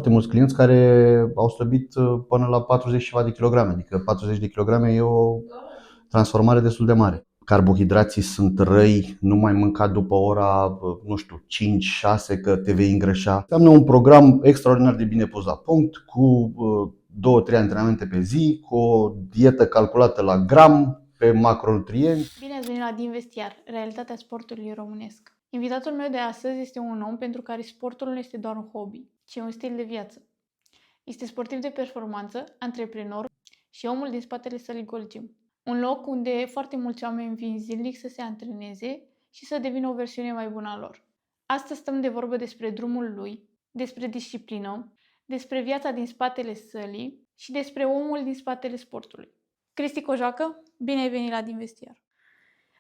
foarte mulți clienți care au slăbit până la 40 și ceva de kilograme, adică 40 de kilograme e o transformare destul de mare. Carbohidrații sunt răi, nu mai mânca după ora, nu știu, 5-6 că te vei îngrășa. Înseamnă un program extraordinar de bine pus la punct, cu 2-3 antrenamente pe zi, cu o dietă calculată la gram, pe macronutrienți. Bine ați venit la Din Vestiar, realitatea sportului românesc. Invitatul meu de astăzi este un om pentru care sportul nu este doar un hobby, ci un stil de viață. Este sportiv de performanță, antreprenor și omul din spatele sălii Gold Gym. Un loc unde foarte mulți oameni vin zilnic să se antreneze și să devină o versiune mai bună a lor. Astăzi stăm de vorbă despre drumul lui, despre disciplină, despre viața din spatele sălii și despre omul din spatele sportului. Cristi Cojoacă, bine ai venit la Din Vestiar!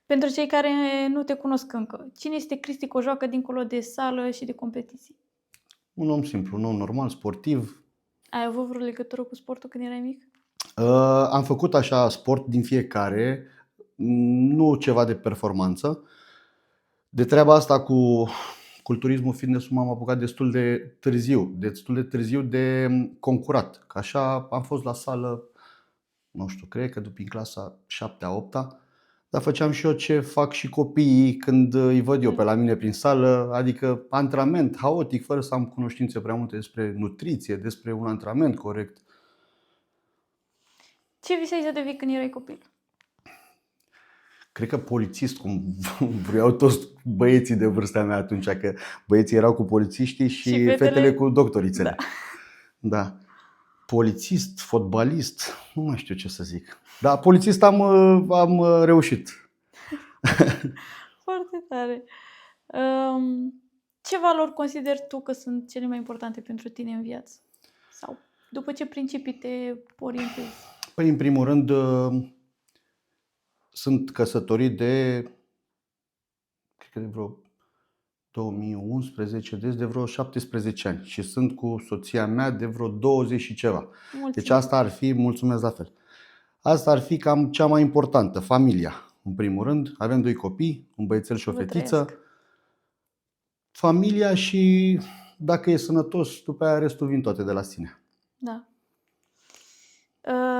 Pentru cei care nu te cunosc încă, cine este Cristi Cojoacă dincolo de sală și de competiții? Un om simplu, un om normal, sportiv. Ai avut vreo legătură cu sportul când erai mic? Am făcut așa sport din fiecare, nu ceva de performanță. De treaba asta cu culturismul, fitness-ul m-am apucat destul de târziu de concurat. Că așa am fost la sală, nu știu, cred că după clasa 7-a, 8-a, dar făceam și eu ce fac și copiii când îi văd eu pe la mine prin sală, adică antrenament haotic, fără să am cunoștințe prea multe despre nutriție, despre un antrenament corect. Ce visai să devii când erai copil? Cred că polițist, cum vreau toți băieții de vârsta mea atunci, că băieții erau cu polițiștii și fetele cu doctorițele. Da. Polițist, fotbalist, nu mai știu ce să zic. Dar polițist am reușit. Foarte tare. Ce valori consideri tu că sunt cele mai importante pentru tine în viață? Sau după ce principii te orientezi? Păi, în primul rând, sunt căsătorit cred că de vreo 2011, deci de vreo 17 ani și sunt cu soția mea de vreo 20 și ceva. Mulțumesc. Deci asta ar fi, mulțumesc la fel. Asta ar fi cam cea mai importantă, familia. În primul rând, avem 2 copii, un băiețel și o fetiță. Familia și dacă e sănătos, după aia restul vin toate de la sine. Da.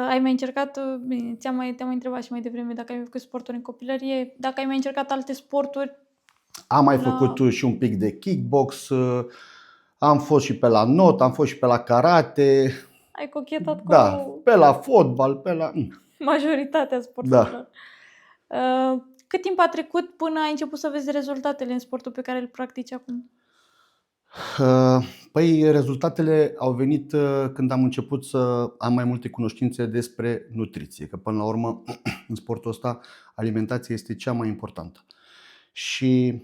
Ai mai încercat, bine, te-am mai întrebat și mai devreme dacă ai făcut sporturi în copilărie, dacă ai mai încercat alte sporturi? Am mai făcut și un pic de kickbox, am fost și pe la not, am fost și pe la karate. Ai cochetat cu... Da, pe la fotbal, pe la... majoritatea sporturilor. Da. Cât timp a trecut până ai început să vezi rezultatele în sportul pe care îl practici acum? Păi rezultatele au venit când am început să am mai multe cunoștințe despre nutriție, că până la urmă în sportul ăsta alimentația este cea mai importantă. Și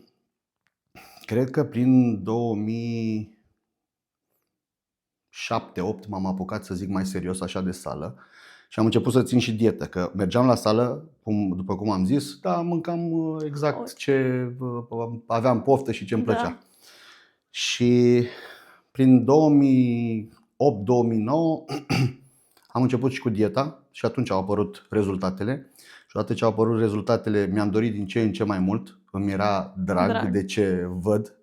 cred că prin 2007-2008 m-am apucat, să zic, mai serios așa de sală și am început să țin și dietă, că mergeam la sală, după cum am zis, dar mâncam exact ce aveam poftă și ce îmi plăcea. Da. Și prin 2008-2009 am început și cu dieta și atunci au apărut rezultatele. Și odată ce au apărut rezultatele, mi-am dorit din ce în ce mai mult, îmi era drag de ce văd.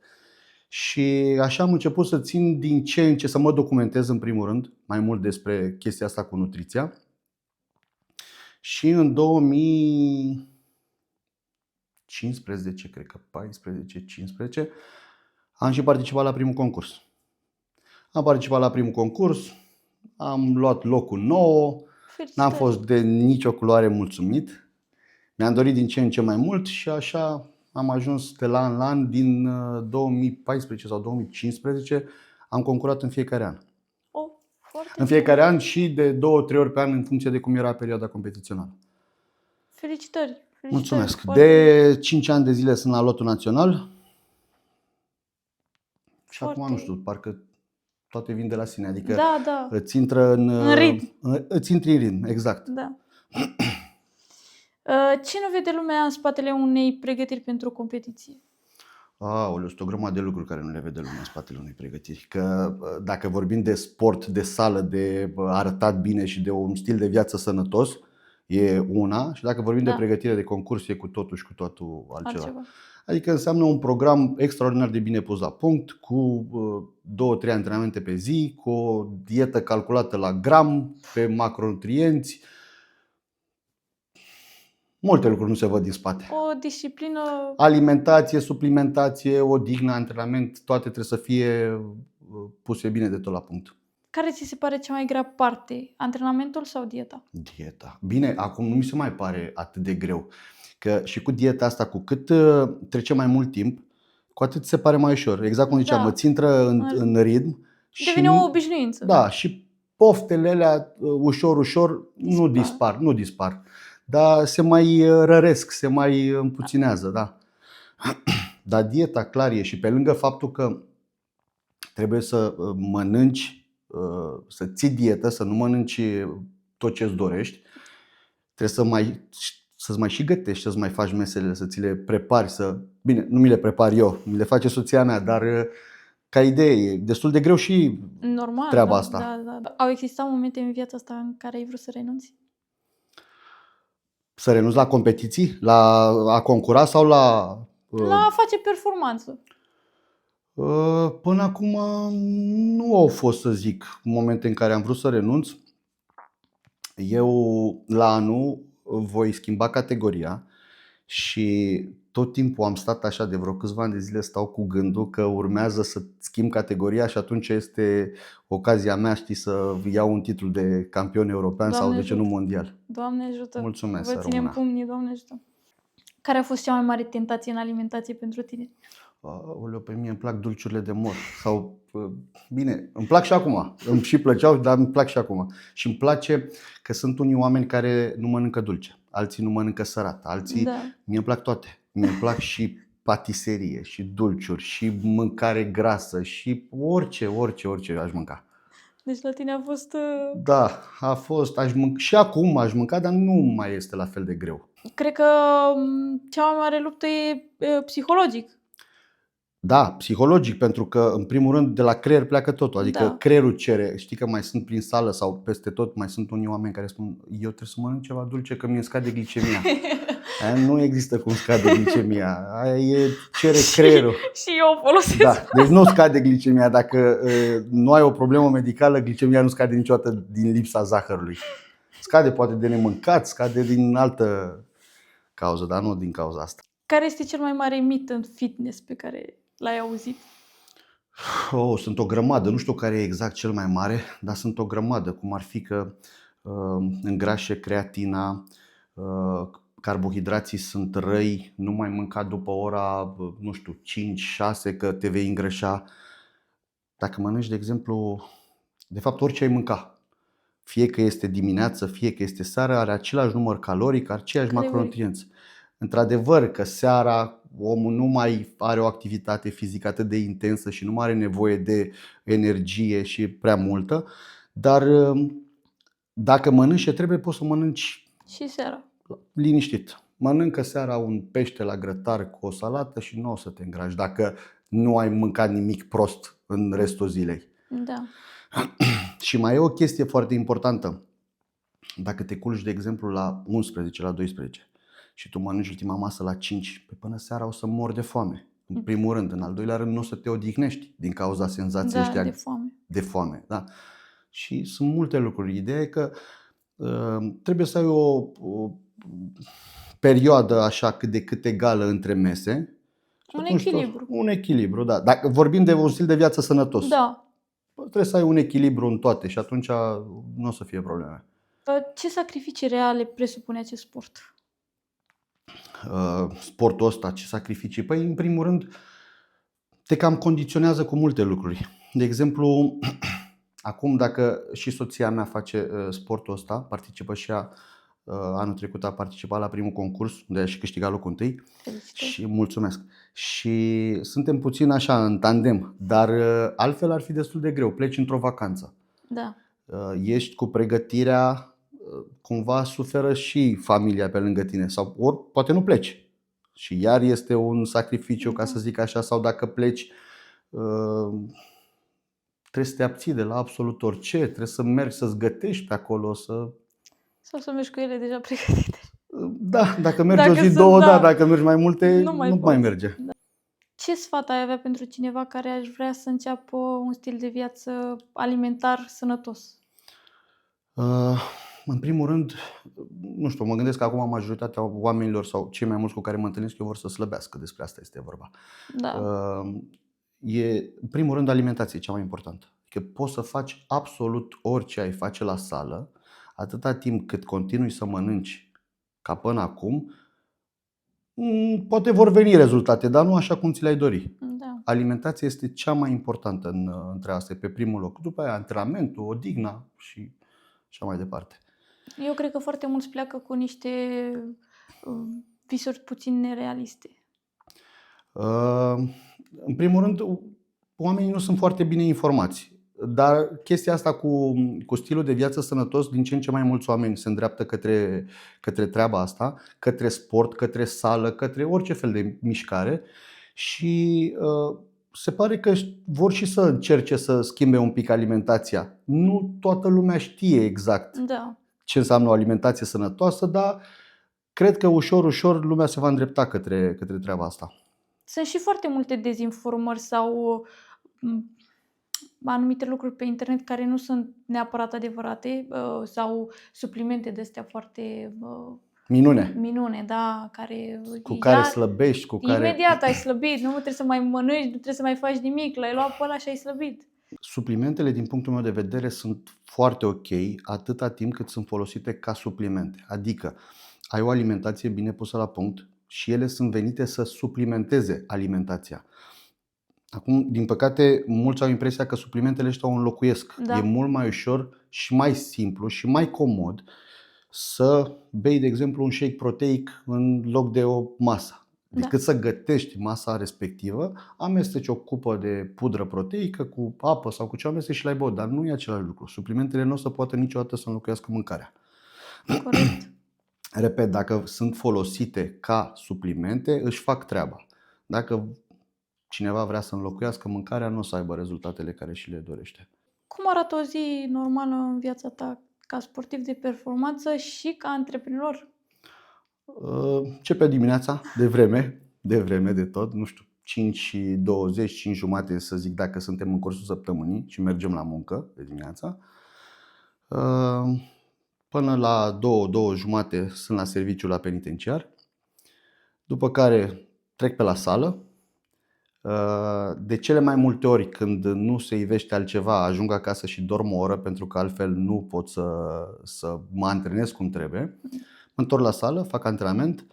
Și așa am început să țin din ce în ce, să mă documentez în primul rând mai mult despre chestia asta cu nutriția. Și în 2015, cred că 14-15, am și participat la primul concurs. Am participat la primul concurs, am luat locul 9, n-am fost de nicio culoare mulțumit. Mi-am dorit din ce în ce mai mult și așa am ajuns de la an la an. Din 2014 sau 2015 am concurat în fiecare an. În fiecare an și de 2-3 ori pe an în funcție de cum era perioada competițională. Felicitări! Mulțumesc! De 5 ani de zile sunt la lotul național. Și acum nu știu, parcă toate vin de la sine, adică îți intră în ritm. Îți intri în ritm, exact. Da. Ce nu vede lumea în spatele unei pregătiri pentru o competiție? Sunt o grămadă de lucruri care nu le vede lumea în spatele unei pregătiri. Că dacă vorbim de sport, de sală, de arătat bine și de un stil de viață sănătos, e una. Și dacă vorbim de pregătire de concurs, e cu totul și cu totul altceva. Adică înseamnă un program extraordinar de bine pus la punct, cu 2-3 antrenamente pe zi, cu o dietă calculată la gram, pe macronutrienți. Multe lucruri nu se văd din spate. O disciplină. Alimentație, suplimentație, odihnă, antrenament, toate trebuie să fie puse bine de tot la punct. Care ți se pare cea mai grea parte? Antrenamentul sau dieta? Dieta. Bine, acum nu mi se mai pare atât de greu. Că și cu dieta asta, cu cât trece mai mult timp, cu atât se pare mai ușor. Exact cum ziceam, Da. îți intră în ritm. Devine o obișnuință. Da, și poftele alea ușor nu dispar. Dar se mai răresc, se mai împuținează, da. Dar dieta clar e, și pe lângă faptul că trebuie să mănânci, să ții dietă, să nu mănânci tot ce îți dorești, trebuie să-ți mai și gătești, să-ți mai faci mesele, să ți le prepari. Bine, nu mi le prepar eu, mi le face soția mea, dar ca idee e destul de greu și normal, treaba asta. Da. Au existat momente în viața asta în care ai vrut să renunți? Să renunți la competiții? La a concura sau la... La a face performanță. Până acum nu au fost, să zic, momente în care am vrut să renunț. Eu la anul voi schimba categoria și tot timpul am stat așa, de vreo câțiva ani de zile stau cu gândul că urmează să schimb categoria și atunci este ocazia mea, știi, să iau un titlu de campion european. Doamne sau de ce nu mondial. Doamne ajută! Mulțumesc, vă ținem pumnii, Doamne ajută! Care a fost cea mai mare tentație în alimentație pentru tine? Aoleu, pe mine îmi plac dulciurile de mor. Sau, bine, îmi plac și acum. Îmi și plăceau, dar îmi plac și acum. Și îmi place că sunt unii oameni care nu mănâncă dulce, alții nu mănâncă sărat, alții... Da. Mie îmi plac toate. Mie îmi plac și patiserie, și dulciuri, și mâncare grasă, și orice aș mânca. Deci la tine a fost... Da, a fost. Și acum aș mânca, dar nu mai este la fel de greu. Cred că cea mai mare luptă e psihologic. Da, psihologic, pentru că în primul rând de la creier pleacă totul. Adică creierul cere. Știi că mai sunt prin sală sau peste tot, mai sunt unii oameni care spun: eu trebuie să mănânc ceva dulce că mi-e scade glicemia. Nu există cum scade glicemia. Aia cere creierul. Și eu o folosesc. Da, deci nu scade glicemia. Dacă nu ai o problemă medicală, glicemia nu scade niciodată din lipsa zahărului. Scade poate de nemâncat, scade din altă cauză, dar nu din cauza asta. Care este cel mai mare mit în fitness pe care l-ai auzit? Sunt o grămadă, nu știu care e exact cel mai mare, dar sunt o grămadă, cum ar fi că îngrașe creatina, carbohidrații sunt răi, nu mai mânca după ora, 5-6 că te vei îngrășa. Dacă mănânci, de exemplu, de fapt orice ai mânca, fie că este dimineață, fie că este seara, are același număr caloric, aceiași macronutrienți. Într-adevăr că seara omul nu mai are o activitate fizică atât de intensă și nu mai are nevoie de energie și prea multă, dar dacă mănânci ce trebuie, poți să mănânci și seara. Liniștit. Mănâncă seara un pește la grătar cu o salată și nu o să te îngrași dacă nu ai mâncat nimic prost în restul zilei. Da. Și mai e o chestie foarte importantă. Dacă te culci, de exemplu, la 11, la 12 și tu mănânci ultima masă la 5, până seara o să mori de foame. În primul rând. În al doilea rând, nu o să te odihnești din cauza senzației ăștia de foame. Da? Și sunt multe lucruri. Ideea e că trebuie să ai o perioadă așa cât de cât egală între mese. Un echilibru. Un echilibru, da. Dacă vorbim de un stil de viață sănătos. Da. Trebuie să ai un echilibru în toate și atunci nu o să fie probleme. Ce sacrificii reale presupune acest sport? Sportul ăsta, ce sacrificii? Păi, în primul rând, te cam condiționează cu multe lucruri. De exemplu, acum dacă și soția mea face sportul ăsta, participă și ea, anul trecut a participat la primul concurs, unde a și câștigat locul întâi. Și mulțumesc. Și suntem puțin așa în tandem, dar altfel ar fi destul de greu. Pleci într-o vacanță. Da. Ești cu pregătirea, cumva suferă și familia pe lângă tine sau ori poate nu pleci. Și iar este un sacrificiu, ca să zic așa, sau dacă pleci trebuie să te abții de la absolut orice, trebuie să mergi să-ți gătești pe acolo, sau să mergi cu ele deja pregătite. Da, dacă mergi o Dacă zi, sunt, două, da, dacă mergi mai multe, nu mai nu mai poți. merge. Da. Ce sfat ai avea pentru cineva care ar vrea să înceapă un stil de viață alimentar sănătos? În primul rând, nu știu, mă gândesc că acum majoritatea oamenilor sau cei mai mulți cu care mă întâlnesc eu vor să slăbească, despre asta este vorba. Da, În primul rând, alimentația e cea mai importantă. Că poți să faci absolut orice ai face la sală, atâta timp cât continui să mănânci ca până acum, poate vor veni rezultate, dar nu așa cum ți le-ai dori. da. Alimentația este cea mai importantă între astea, pe primul loc. După aia, antrenamentul, odihna și așa mai departe. Eu cred că foarte mulți pleacă cu niște visuri puțin nerealiste. În primul rând, oamenii nu sunt foarte bine informați. Dar chestia asta cu stilul de viață sănătos, din ce în ce mai mulți oameni se îndreaptă către treaba asta, către sport, către sală, către orice fel de mișcare și se pare că vor și să încerce să schimbe un pic alimentația. Nu toată lumea știe exact Da. ce înseamnă o alimentație sănătoasă, dar cred că ușor, ușor lumea se va îndrepta către treaba asta. Sunt și foarte multe dezinformări sau anumite lucruri pe internet care nu sunt neapărat adevărate sau suplimente de astea foarte minune, da, care cu care slăbești, cu care imediat ai slăbit, nu trebuie să mai mănânci, nu trebuie să mai faci nimic, l-ai luat pe ăla și ai slăbit. Suplimentele, din punctul meu de vedere, sunt foarte ok atâta timp cât sunt folosite ca suplimente. Adică ai o alimentație bine pusă la punct și ele sunt venite să suplimenteze alimentația. Acum, din păcate, mulți au impresia că suplimentele ăștia o înlocuiesc. Da. E mult mai ușor și mai simplu și mai comod să bei, de exemplu, un shake proteic în loc de o masă. Decât să gătești masa respectivă, amesteci o cupă de pudră proteică cu apă sau cu ce amesteci și l-ai băut. Dar nu e același lucru. Suplimentele nu o să poată niciodată să înlocuiască mâncarea. Corect. Repet, dacă sunt folosite ca suplimente, își fac treaba. Dacă cineva vrea să înlocuiască mâncarea, nu o să aibă rezultatele care și le dorește. Cum arată o zi normală în viața ta ca sportiv de performanță și ca antreprenor? Începe dimineața, de vreme de tot, nu știu, 5:20, 5:30 să zic dacă suntem în cursul săptămânii și mergem la muncă de dimineața. Până la 2:30 sunt la serviciu la penitenciar, după care trec pe la sală. De cele mai multe ori, când nu se ivește altceva, ajung acasă și dorm o oră, pentru că altfel nu pot să mă antrenez cum trebuie. Mă întorc la sală, fac antrenament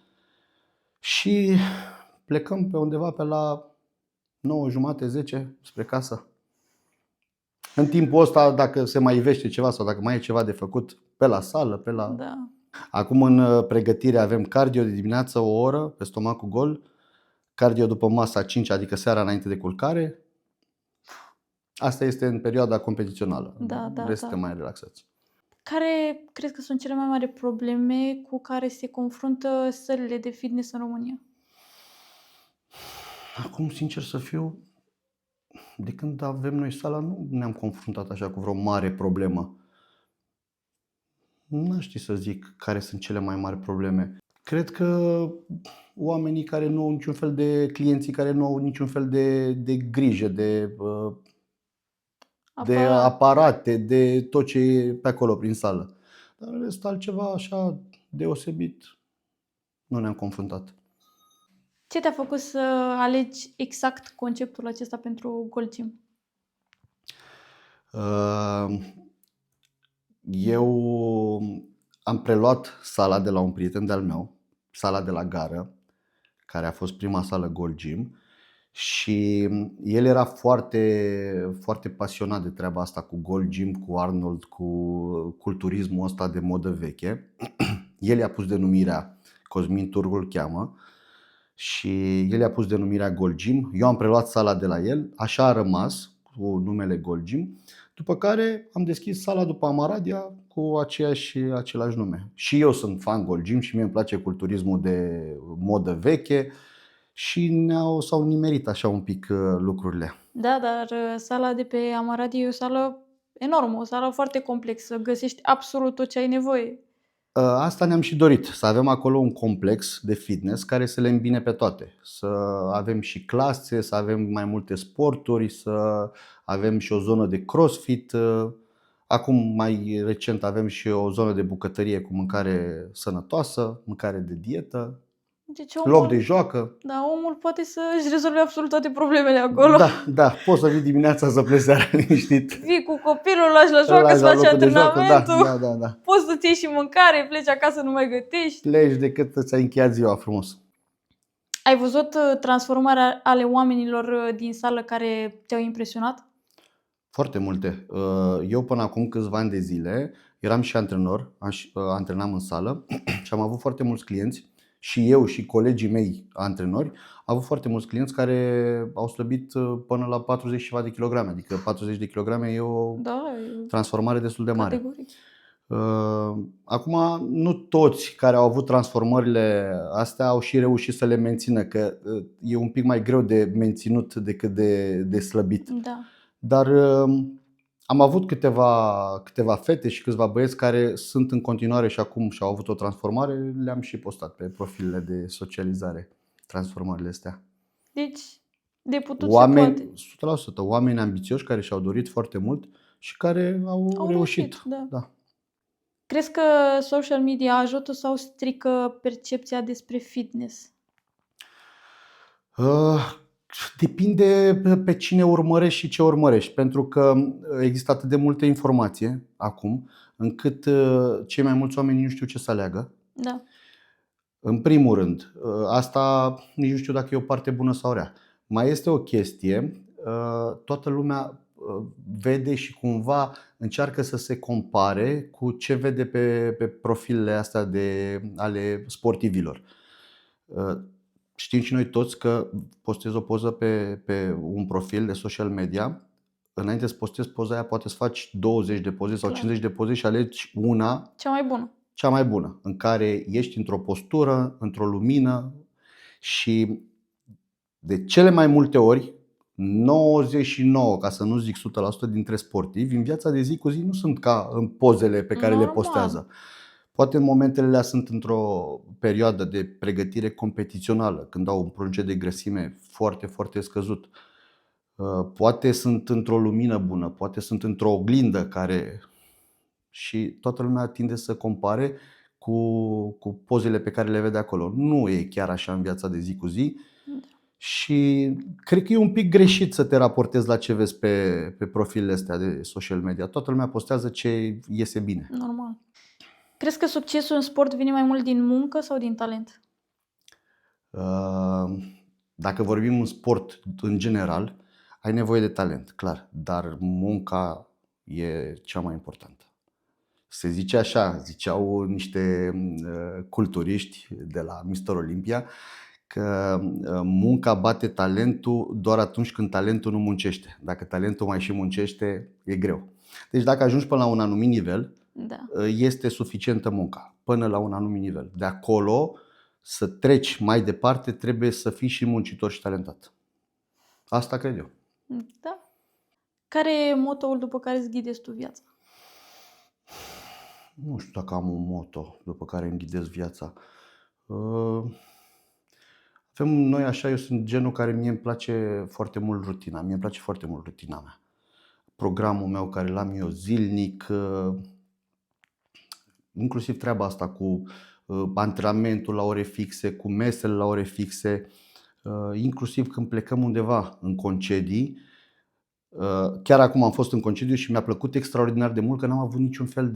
și plecăm pe undeva pe la 9:30, 10 spre casă. În timpul ăsta, dacă se mai ivește ceva sau dacă mai e ceva de făcut, pe la sală, Da. Acum în pregătire avem cardio de dimineață o oră pe stomacul gol, cardio după masa 5, adică seara înainte de culcare. Asta este în perioada competițională. Suntem mai relaxați. Care crezi că sunt cele mai mari probleme cu care se confruntă sălile de fitness în România? Acum, sincer să fiu, de când avem noi sala, nu ne-am confruntat așa cu vreo mare problemă. Nu știu să zic care sunt cele mai mari probleme. Cred că oamenii care nu au niciun fel de clienții care nu au niciun fel de grijă, de aparate, de tot ce e pe acolo prin sală. Dar în rest, altceva așa deosebit nu ne-am confruntat. Ce te-a făcut să alegi exact conceptul acesta pentru Gold Gym? Eu am preluat sala de la un prieten de-al meu, sala de la gară, care a fost prima sală Gold Gym. Și el era foarte, foarte pasionat de treaba asta cu Gold Gym, cu Arnold, cu culturismul ăsta de modă veche. El i-a pus denumirea, Cosmin Turgu îl cheamă, și el i-a pus denumirea Gold Gym. Eu am preluat sala de la el, așa a rămas cu numele Gold Gym. După care am deschis sala după Amaradia cu același nume. Și eu sunt fan Gold Gym și mie îmi place culturismul de modă veche. Și s-au nimerit așa un pic lucrurile. Da, dar sala de pe Amaradi e o sală enormă, o sală foarte complexă. Găsești absolut tot ce ai nevoie. Asta ne-am și dorit, să avem acolo un complex de fitness care să le îmbine pe toate. Să avem și clase, să avem mai multe sporturi, să avem și o zonă de crossfit. Acum, mai recent, avem și o zonă de bucătărie cu mâncare sănătoasă, mâncare de dietă, Deci loc de joacă. da, omul poate să-și rezolve absolut toate problemele acolo. Da, poți să vii dimineața să pleci seara liniștit. Vii cu copilul, lași la joacă, Lași îți la faci locul de joacă, antrenamentul. da. Poți să-ți iei și mâncare, pleci acasă, nu mai gătești. Pleci decât ți-ai încheiat ziua frumos. Ai văzut transformarea ale oamenilor din sală care te-au impresionat? Foarte multe. Eu până acum câțiva ani de zile eram și antrenor, antrenam în sală și am avut foarte mulți clienți și eu și colegii mei antrenori au avut foarte mulți clienți care au slăbit până la 40 și ceva de kilograme. Adică 40 de kilograme e o transformare destul de mare. Categoric. Acum, nu toți care au avut transformările astea au și reușit să le mențină, că e un pic mai greu de menținut decât de slăbit. Da. Dar am avut câteva fete și câțiva băieți care sunt în continuare și acum și au avut o transformare. Le-am și postat pe profilele de socializare, transformările astea. Deci, de putut se poate. 100%, oameni ambițioși care și-au dorit foarte mult și care au reușit. Da. Crezi că social media ajută sau strică percepția despre fitness? Depinde pe cine urmărești și ce urmărești, pentru că există atât de multă informație acum, încât cei mai mulți oameni nu știu ce să aleagă. Da. În primul rând, asta nici nu știu dacă e o parte bună sau rea. Mai este o chestie, toată lumea vede și cumva încearcă să se compare cu ce vede pe profilele astea ale sportivilor. Știm și noi toți că postezi o poză pe un profil de social media, înainte să postezi poza aia poate să faci 20 de poze sau 50 de poze și alegi una cea mai bună, în care ești într-o postură, într-o lumină și de cele mai multe ori 99, ca să nu zic 100% dintre sportivi în viața de zi cu zi nu sunt ca în pozele pe care le postează. Poate în momentele alea sunt într-o perioadă de pregătire competițională, când au un procent de grăsime foarte, foarte scăzut. Poate sunt într-o lumină bună, poate sunt într-o oglindă și toată lumea tinde să compare cu pozele pe care le vede acolo. Nu e chiar așa în viața de zi cu zi. Și cred că e un pic greșit să te raportezi la ce vezi pe profilele astea de social media. Toată lumea postează ce iese bine. Normal. Crezi că succesul în sport vine mai mult din muncă sau din talent? Dacă vorbim în sport în general, ai nevoie de talent, clar, dar munca e cea mai importantă. Se zice așa, ziceau niște culturiști de la Mr. Olympia, că munca bate talentul doar atunci când talentul nu muncește. Dacă talentul mai și muncește, e greu. Deci dacă ajungi până la un anumit nivel, este suficientă munca, până la un anumit nivel. De acolo, să treci mai departe, trebuie să fii și muncitor și talentat. Asta cred eu. Da. Care e motoul după care îți ghidezi tu viața? Nu știu dacă am un moto după care îmi ghidez viața. Avem noi așa, eu sunt genul care mie îmi place foarte mult rutina. Mie îmi place foarte mult rutina mea. Programul meu care l-am eu zilnic, inclusiv treaba asta cu antrenamentul la ore fixe, cu mesele la ore fixe, inclusiv când plecăm undeva în concedii. Chiar acum am fost în concediu și mi-a plăcut extraordinar de mult că n-am avut niciun fel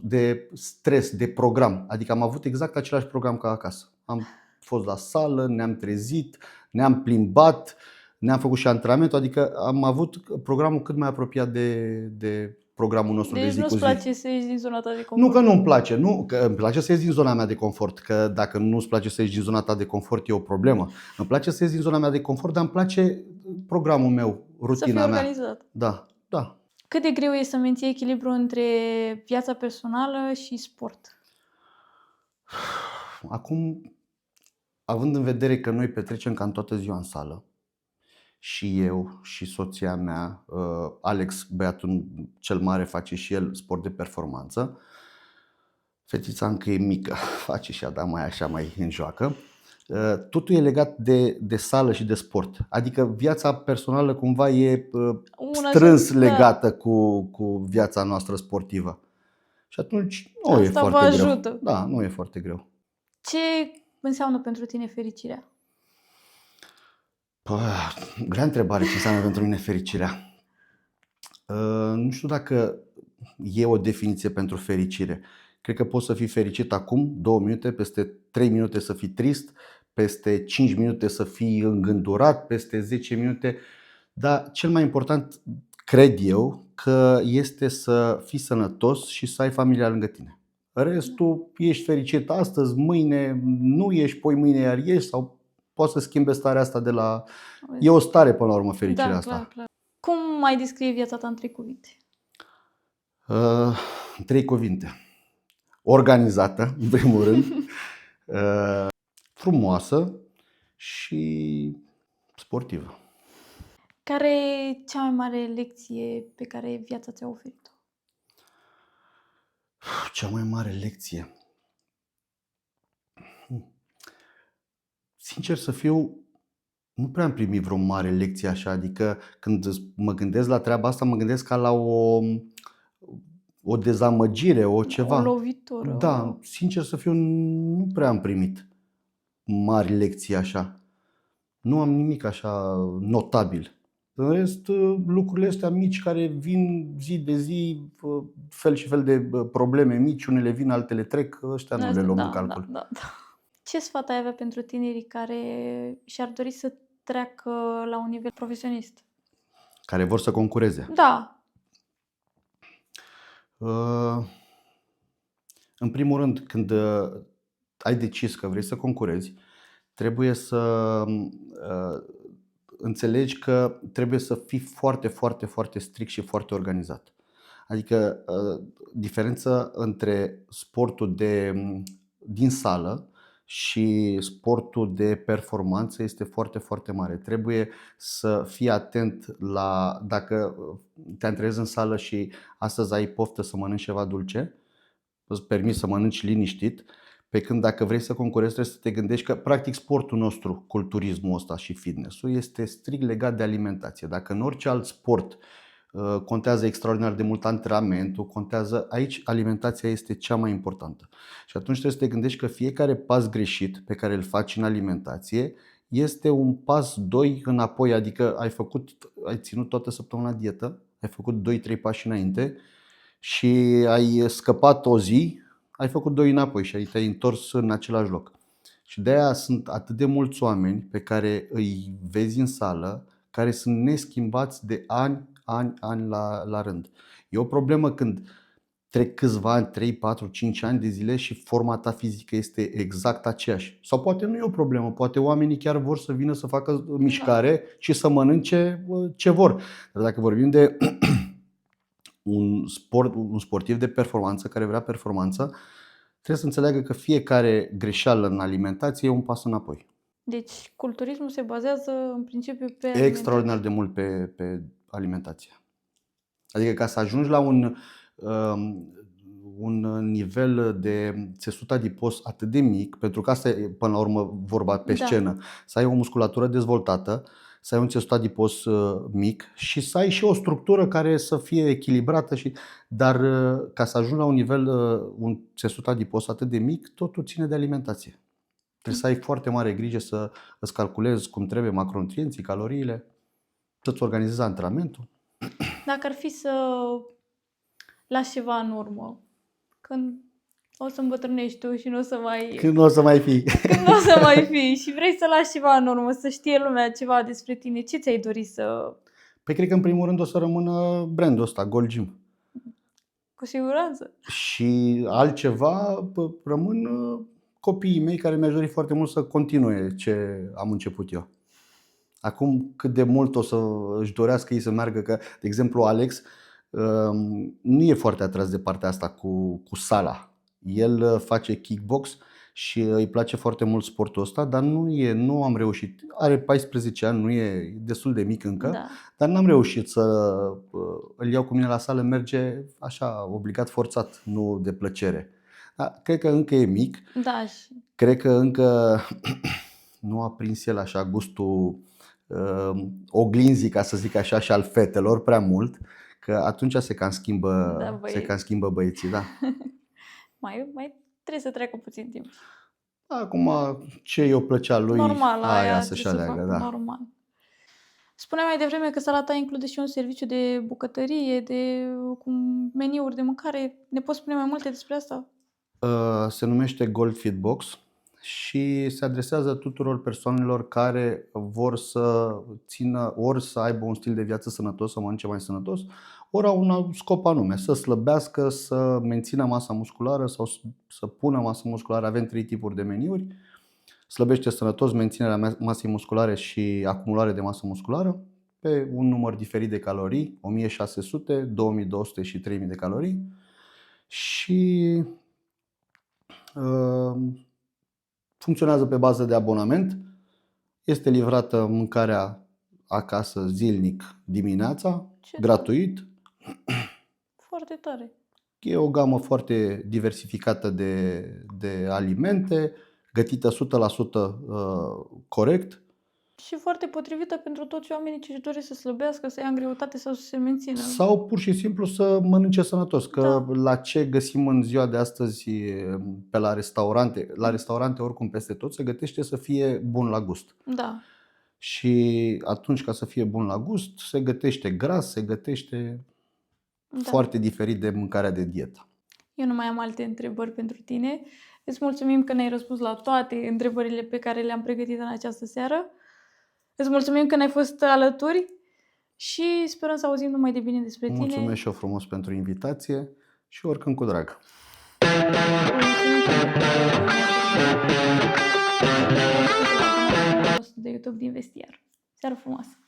de stres, de program. Adică am avut exact același program ca acasă. Am fost la sală, ne-am trezit, ne-am plimbat, ne-am făcut și antrenamentul, adică am avut programul cât mai apropiat de programul nostru de zi cu zi. Deci nu-ți place să ieși din zona ta de confort? Nu că nu-mi place, că îmi place să ies din zona mea de confort, că dacă nu-ți place să ieși din zona ta de confort e o problemă. Îmi place să ies din zona mea de confort, dar îmi place programul meu, rutina mea. Să fii organizat. Da. Cât de greu e să menții echilibru între viața personală și sport? Acum, având în vedere că noi petrecem cam toată ziua în sală, și eu și soția mea, Alex, băiatul cel mare, face și el sport de performanță, Fetița încă e mică, face și da mai așa, mai înjoacă. Totul e legat de sală și de sport. Adică viața personală cumva e strâns legată cu viața noastră sportivă. Și atunci nu e Asta vă foarte greu. ajută. Da, nu e foarte greu. Ce înseamnă pentru tine fericirea? Grea întrebare, ce înseamnă pentru mine fericirea. Nu știu dacă e o definiție pentru fericire. Cred că poți să fii fericit acum, 2 minute, peste 3 minute să fii trist, peste 5 minute să fii îngândurat, peste 10 minute. Dar cel mai important, cred eu, că este să fii sănătos și să ai familia lângă tine. Restul, ești fericit astăzi, mâine nu ești, poi mâine iar ești, sau poți să schimbe starea asta de la... E o stare până la urmă, fericirea Da, asta. clar. Cum mai descrie viața ta în 3 cuvinte? 3 cuvinte. Organizată, în primul rând, frumoasă și sportivă. Care e cea mai mare lecție pe care viața ți-a oferit-o? Cea mai mare lecție. Sincer să fiu, nu prea am primit vreo mare lecție așa, adică când mă gândesc la treaba asta, mă gândesc ca la o dezamăgire, o ceva. O lovitură. Da, sincer să fiu, nu prea am primit mari lecții așa. Nu am nimic așa notabil. În rest, lucrurile astea mici care vin zi de zi, fel și fel de probleme mici, unele vin, altele trec, ăștia nu le luăm în calcul. Da. Ce sfat ai avea pentru tinerii care și-ar dori să treacă la un nivel profesionist? Care vor să concureze. Da. În primul rând, când ai decis că vrei să concurezi, trebuie să înțelegi că trebuie să fii foarte, foarte, foarte strict și foarte organizat. Adică diferența între sportul din sală și sportul de performanță este foarte, foarte mare. Trebuie să fii atent la dacă te antrenezi în sală și astăzi ai poftă să mănânci ceva dulce, îți permiți să mănânci liniștit, pe când dacă vrei să concurezi trebuie să te gândești că practic sportul nostru, culturismul ăsta și fitness-ul este strict legat de alimentație. Dacă în orice alt sport contează extraordinar de mult antrenamentul, contează aici, alimentația este cea mai importantă. Și atunci trebuie să te gândești că fiecare pas greșit pe care îl faci în alimentație este un pas 2 înapoi, adică ai ținut toată săptămâna dietă, ai făcut 2-3 pași înainte și ai scăpat o zi, ai făcut 2 înapoi și te-ai întors în același loc. Și de aia sunt atât de mulți oameni pe care îi vezi în sală, care sunt neschimbați de ani la rând. E o problemă când trec câțiva ani, 3, 4, 5 ani de zile și forma ta fizică este exact aceeași. Sau poate nu e o problemă, poate oamenii chiar vor să vină să facă mișcare și să mănânce ce vor. Dar dacă vorbim de un sportiv de performanță care vrea performanță, trebuie să înțeleagă că fiecare greșeală în alimentație e un pas înapoi. Deci culturismul se bazează în principiu pe extraordinar de mult pe alimentație. Adică ca să ajungi la un nivel de țesut adipos atât de mic, pentru că asta e până la urmă vorba pe scenă, să ai o musculatură dezvoltată, să ai un țesut adipos mic și să ai și o structură care să fie echilibrată, dar ca să ajungi la un nivel, un țesut adipos atât de mic, totul ține de alimentație. Trebuie să ai foarte mare grijă să îți calculezi cum trebuie macronutrienții, caloriile, să-ți organizezi antrenamentul. Dacă ar fi să lași ceva în urmă, când o să îmbătrânești tu și nu o să mai... Când nu o să mai fii. Când nu o să mai fii și vrei să lași ceva în urmă, să știe lumea ceva despre tine, ce ți-ai dori să... Păi cred că în primul rând o să rămână brandul ăsta, Gold Gym. Cu siguranță. Și altceva rămân copiii mei care mi-aș dori foarte mult să continue ce am început eu. Acum cât de mult o să își dorească ei să meargă, că, de exemplu, Alex nu e foarte atras de partea asta cu sala. El face kickbox și îi place foarte mult sportul ăsta, dar nu am reușit. Are 14 ani, nu e destul de mic încă, dar n-am reușit să îl iau cu mine la sală, merge așa, obligat, forțat, nu de plăcere. Da, cred că încă e mic, Da, și cred că încă nu a prins el așa gustul oglinzii, ca să zic așa, și al fetelor prea mult, că atunci se cam da, schimbă băieții, da. mai trebuie să treacă puțin timp. Acum ce i-o plăcea lui, Normal, aia să-și trebuie să aleagă, facă, da. normal. Spuneai mai devreme că sala ta include și un serviciu de bucătărie, de cu meniuri de mâncare. Ne poți spune mai multe despre asta? Se numește Gold Feed Box și se adresează tuturor persoanelor care vor să țină, ori să aibă un stil de viață sănătos, să mănânce mai sănătos, ori au un scop anume, să slăbească, să mențină masa musculară sau să pună masă musculară. Avem 3 tipuri de meniuri: slăbește sănătos, menținerea masei musculare și acumulare de masă musculară, pe un număr diferit de calorii, 1600, 2200 și 3000 de calorii. Și funcționează pe bază de abonament. Este livrată mâncarea acasă zilnic dimineața, Ce gratuit. Foarte tare. E o gamă foarte diversificată de alimente, gătită 100% corect. Și foarte potrivită pentru toți oamenii ce își doresc să slăbească, să ia în greutate sau să se mențină. Sau pur și simplu să mănânce sănătos. Că Da. la ce găsim în ziua de astăzi pe la restaurante? La restaurante, oricum peste tot, se gătește să fie bun la gust. Da. Și atunci, ca să fie bun la gust, se gătește gras, se gătește Da. foarte diferit de mâncarea de dietă. Eu nu mai am alte întrebări pentru tine. Îți mulțumim că ne-ai răspuns la toate întrebările pe care le-am pregătit în această seară. Îți mulțumim că ne-ai fost alături și sperăm să auzim numai de bine despre tine. Mulțumesc și eu frumos pentru invitație și oricând cu drag. De YouTube din Vestiar. Seară frumoasă!